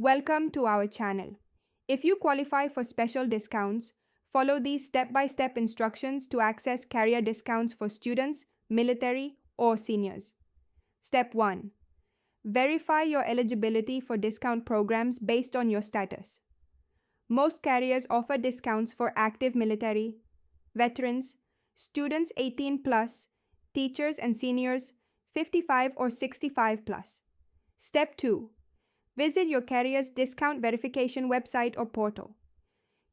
Welcome to our channel. If you qualify for special discounts, follow these step-by-step instructions to access career discounts for students, military, or seniors. Step 1. Verify your eligibility for discount programs based on your status. Most carriers offer discounts for active military, veterans, students 18 plus, teachers and seniors 55 or 65 plus. Step 2. Visit your carrier's discount verification website or portal.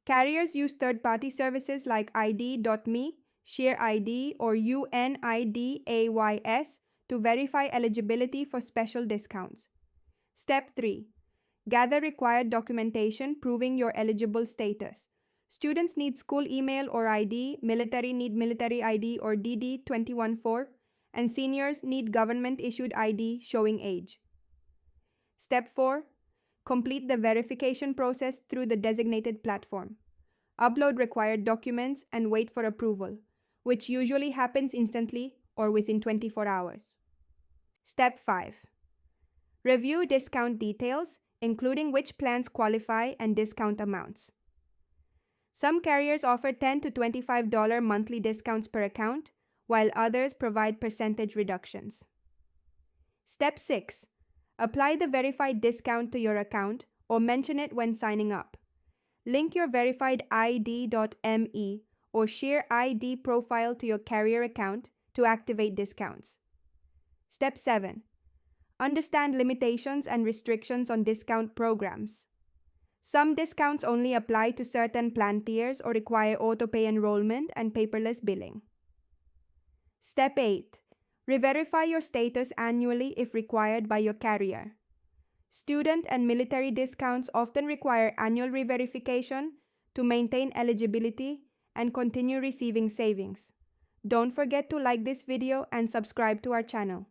Carriers use third-party services like ID.me, ShareID, or UNIDAYS to verify eligibility for special discounts. Step 3. Gather required documentation proving your eligible status. Students need school email or ID, military need military ID or DD 214, and seniors need government-issued ID showing age. Step 4. Complete the verification process through the designated platform. Upload required documents and wait for approval, which usually happens instantly or within 24 hours. Step 5. Review discount details, including which plans qualify and discount amounts. Some carriers offer $10 to $25 monthly discounts per account, while others provide percentage reductions. Step 6. Apply the verified discount to your account or mention it when signing up. Link your verified ID.me or ShareID profile to your carrier account to activate discounts. Step 7. Understand limitations and restrictions on discount programs. Some discounts only apply to certain plan tiers or require auto-pay enrollment and paperless billing. Step 8. Re-verify your status annually if required by your carrier. Student and military discounts often require annual re-verification to maintain eligibility and continue receiving savings. Don't forget to like this video and subscribe to our channel.